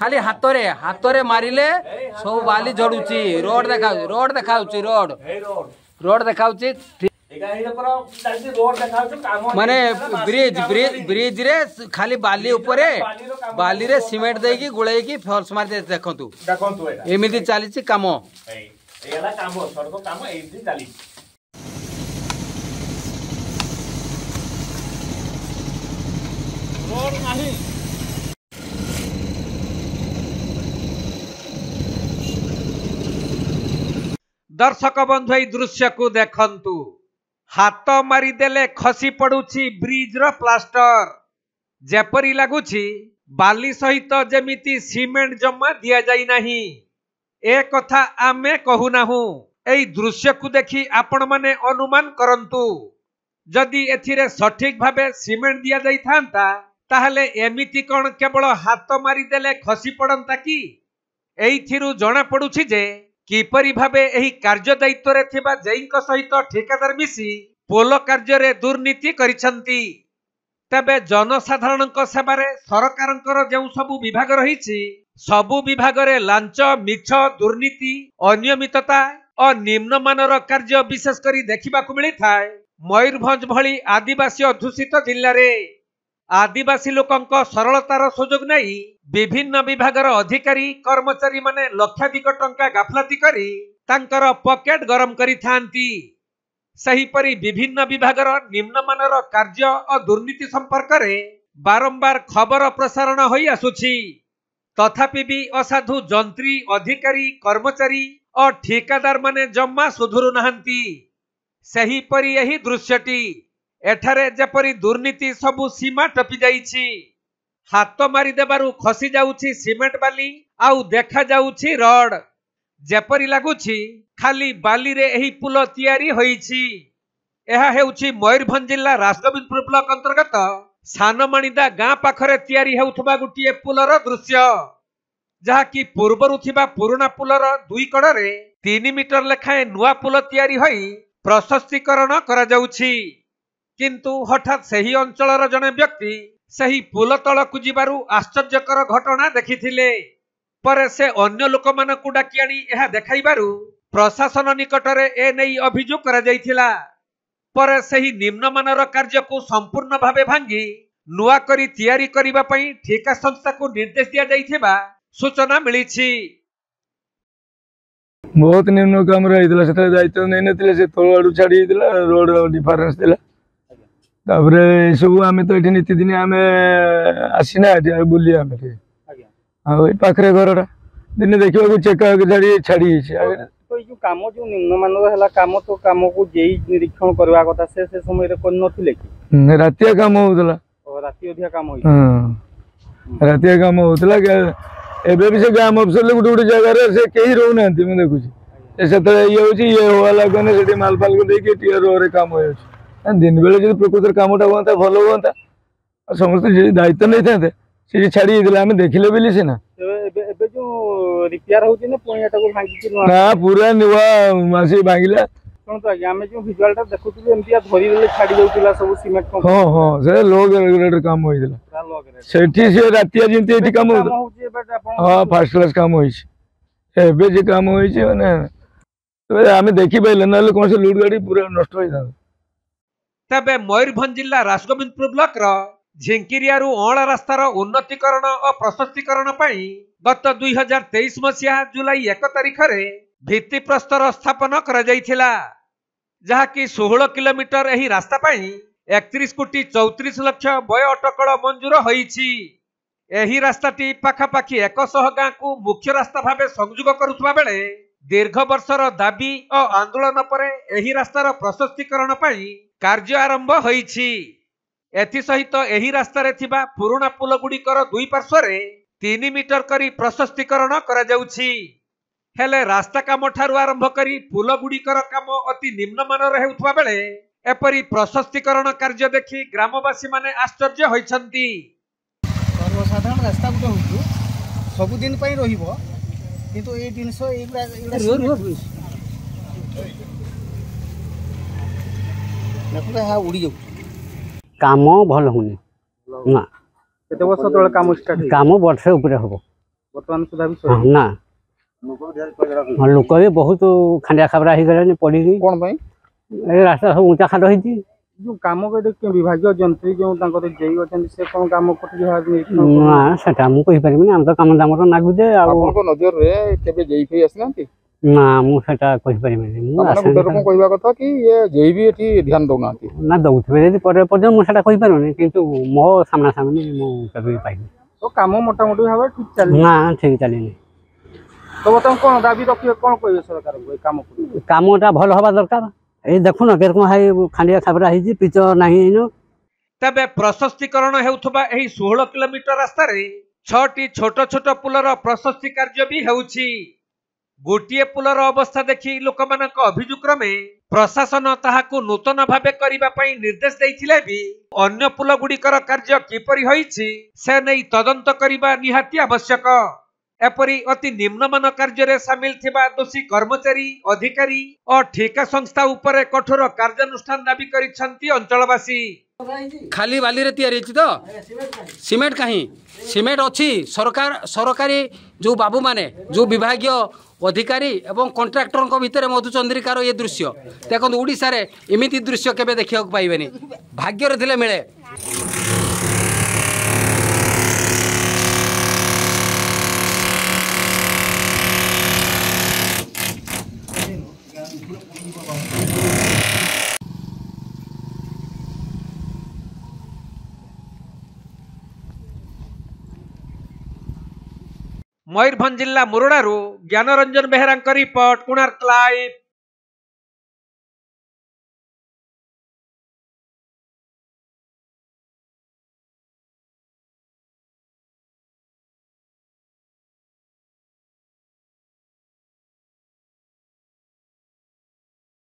खाली हातरे हातरे मारिले सब बाली झड़ुची रोड देखा रोड देखाउची माने ब्रिज ब्रिज ब्रिज रे खाली बाली उपरे बाली रे सीमेंट देकी गुळेई की फॉल्स मार दे देखंतु एमिति चालीची काम एला काम सड़क काम एमिति चाली रोड नाही दर्शक बंधु ए दृश्य को देखंतु हाथ मारिदेले खसी पड़ुछि ब्रिज रो प्लास्टर जेपरी लागुछि बाली सहित जेमिति सीमेंट जमा दिया जाई नाही ए कथा आमे कहूनाहु एई दृश्य को देखि आपण माने अनुमान करंतु जदि एथिरे सठिक भाबे सीमेंट दिया जाई थांता ताहले एमिति कोन केवल हाथ मारिदेले खसी पड़ंता कि एइथिरु जणा पड़ुछि जे किपरि भाबे एही कार्य दायित्व रे थिबा जैंक सहित ठेकेदार मिसी पोलो कार्य रे दुर्नीति करिसंती तबे जनसाधारणक सेवारे सरकारंकर जेउ सबु विभाग रहिछि सबु विभाग रे लांच मिछ दुर्नीति अनियमितता और निम्नमानर कार्य विशेष करी देखिबा को मिली थाए मयूरभंज भली आदिवासी अध्युषित जिल्ला रे आदिवासी लोकंक सरलतार सुजोग नहीं विभिन्न विभागर अधिकारी कर्मचारी माने लक्षाधिक टंका गाफलाती करी तांकर पॉकेट गरम करी थांती सही परी विभिन्न विभागर निम्नमानर कार्य और दुर्नीति संपर्क रे बारंबार खबर प्रसारण होई आसुछि तथापि भी असाधु जंत्री अधिकारी कर्मचारी और ठेकेदार माने जम्मा सुधुरु नाहंती सही परी यही दृश्यटी एठारे जेपरी दुर्नीति सबु सीमा टपी जाइछि हाथ मारी देबारु खसी जाउछि सीमेंट बाली आउ देखा जाउछि रड जेपरी लागुछि खाली बाली रे एही पुल तयारी होइछि एहा हेउछि मयूरभंज जिल्ला राजगोविंदपुर ब्लॉक अंतर्गत सानमाणीदा गां पाखरे तयारी हेउथबा गुटिए पुलर दृश्य जहा कि पूर्वरु थिबा पुराना पुलर दुई कड़रे 3 मीटर लेखाए नुआ पुल तयारी होई प्रशस्तीकरण करा जाउछि किंतु हठात सही अंचलर जने व्यक्ति सही पुल तलकु जिबारु आश्चर्यकर घटना देखिथिले पर से अन्य लोक मानकु डाकी आनी एहा देखाइबारु प्रशासन निकटरे ए नै अभियोग करा जाइथिला पर सही निम्नमानर कार्य को संपूर्ण भावे भांगी नुआ करी तयारी करिबा पई ठेका संस्था को निर्देश दिया जाइथिबा सूचना मिलिछि बहुत निम्न काम रहितला सेता दायित्व नै नथिले से तळाडू छाडी दिला रोड डिफरेंस दिला तापरे सब आमे तो एठी नीतिदिन आमे आसीना बुली आमे आ पाखरे घरटा दिन देखिबा को चेक छाड़ी छाड़ी तो जो काम जो निम्नमानर हला काम तो काम को जेई निरीक्षण करवा कथा से समय रे कोन नथिले कि रातिया काम होतला राति अधिया काम होई रातिया काम होतला एबे भी से गाम अफसर गुटे गुटे जगह रे से केही रहउ नांती मैं देखुची से ये होची ये होला कोने सेठी माल पाल को देके टियर रे काम होय दिन बेले जो प्रकृतर कामटा होता भल होता समस्त दायित्व नहीं था सी छाड़ी आम देखले बोली सीना जो रिपेयर होची ना पुणी एटा को भांगी ना पूरा नुआ मासी भांगिला कोन तो आमे जो विजुअलटा देखुतु एमतिया धरी देले छाड़ी जाउतिला सब सीमेंट को हां से लोग रेगुलेटर काम होइदिला सेठी से रातिया जिंती एठी काम होची बट अपन हां फर्स्ट क्लास काम होइछ एबे जे काम होइछ माने तो आमे देखि पाइले ना कोन से लूट गाड़ी पूरा नष्ट होई था तबे मयूरभंज जिला राजगोविंदपुर ब्लॉक रो झिंकिरियारू अणा रास्तार उन्नतीकरण और प्रशस्तीकरण पाई गत 2023 मसीहा जुलाई 1 तारिख रे भित्ति प्रस्तर स्थापन करा जाइथिला जहा कि 16 किलोमीटर एही रास्ता पाई 31 कोटी 34 लाख व्यय अटकल मंजूर होईछि एही रास्ताटी पाखापाखी 100 गां को मुख्य रास्ता भाबे संयोग करुथबा बेले दीर्घ वर्षर दाबी और आंदोलन पर एही रास्तार प्रशस्तीकरण पाई कार्य आरंभ होईछि एथि सहित एही रास्ता रे थिबा पुराना पुल गुडीकर दुई पार्श्व रे 3 मीटर करी प्रशस्तीकरण करा जाउछि हेले रास्ता काम ठारू आरंभ करी पुल गुडीकर काम अति निम्नमानर हेउथबा बेले एपरी प्रशस्तीकरण कार्य देखि ग्रामवासी माने आश्चर्य होइछंती सर्वसाधारण रास्ता गुटे होतु सब दिन पई रहिबो किंतु ए दिनसो एगुडा नकुला हा उड़ी जाउ काम भल होनी ना केते वर्ष तळे काम स्टार्ट काम वर्ष ऊपर हबो ବର୍ତ୍ତମାନ ସୁଦ୍ଧା ବି ସରିନି। ନା ଲୋକ ବି ବହୁତ ଖାଣ୍ଡିଆ ଖାବରା ହେଇଗଲାଣି ପଡ଼ିକି। କ'ଣ ପାଇଁ? ଏ ରାସ୍ତା ସବୁ ଉଞ୍ଚା ଖାଲ ହେଇଛି। ଯୋଉ କାମ କରିକି ବିଭାଗୀୟ ଯନ୍ତ୍ରୀ ଯୋଉ ତାଙ୍କର ଜେଇ ଅଛନ୍ତି ସେ କ'ଣ କାମ କରୁଛନ୍ତି? ନା ସେଟା ମୁଁ କହିପାରିବିନି, ଆମେ ତ କାମ ଦାମର ନାଗୁଛେ। ଆଉ ଆପଣଙ୍କ ନଜରରେ କେବେ ଜେଇ ଫେଇ ଆସିନାହାନ୍ତି? ନା ମୁଁ ସେଟା କହିପାରିବିନି। ମୁଁ କହିବା କଥା କି ଜେଇ ବି ଏଠି ଧ୍ୟାନ ଦଉନାହାନ୍ତି। ନା ଦଉଥିବେ ଯଦି ପରେ ପର୍ଯ୍ୟନ୍ତ ମୁଁ ସେଟା କହିପାରିବିନି, କିନ୍ତୁ ମୋ ସାମ୍ନା ସାମ୍ନି ମୁଁ କେବେ ବି ପାଇନି। ତ କାମ ମୋଟାମୋଟି ଭାବେ ଠିକ୍ ଚାଲିଛି? ନା ଠିକ୍ ଚାଲିନି। ତ ବର୍ତ୍ତମାନ କ'ଣ ଦାବି ରଖିବେ, କ'ଣ କହିବେ ସରକାରଙ୍କୁ ଏ କାମକୁ? କାମଟା ଭଲ ହବା ଦରକାର। ଏଇ ଦେଖୁନ କେରକମ ଖାଣ୍ଡିଆ ଖାବରା ହେଇଛି, ପିଚ ନାହିଁ ଏଇନୁ। ତେବେ ପ୍ରଶସ୍ତିକରଣ ହେଉଥିବା ଏହି 16 କିଲୋମିଟର ରାସ୍ତାରେ 6ଟି ଛୋଟ ଛୋଟ ପୁଲର ପ୍ରଶସ୍ତି କାର୍ଯ୍ୟ ବି ହେଉଛି। ଗୋଟିଏ ପୁଲର ଅବସ୍ଥା ଦେଖି ଲୋକମାନଙ୍କ ଅଭିଯୋଗ କ୍ରମେ ପ୍ରଶାସନ ତାହାକୁ ନୂତନ ଭାବେ କରିବା ପାଇଁ ନିର୍ଦ୍ଦେଶ ଦେଇଥିଲେ ବି ଅନ୍ୟ ପୁଲ ଗୁଡ଼ିକର କାର୍ଯ୍ୟ କିପରି ହୋଇଛି ସେ ନେଇ ତଦନ୍ତ କରିବା ନିହାତି ଆବଶ୍ୟକ। एपरी अति निम्नमान कार्य सामिल थिबा दोषी कर्मचारी अधिकारी और ठेका संस्था उपरे कठोर कार्यानुष्ठान दाबी करिसेंती अंचलवासी। खाली बाली रे तैयारी तो सीमेंट कहीं सीमेंट अच्छी सरकार सरकारी जो बाबू माने जो विभागीय अधिकारी एवं कॉन्ट्रैक्टर भितर मधुचंद्रिकार ये दृश्य देखो ओडिशा रे एमिति दृश्य केबे देखिया पाइबेनी भाग्य रे थिले मिले। मयूरभंज जिला मुरुडारू ज्ञानरंजन बेहेरा रिपोर्ट, कोणार्क लाइव।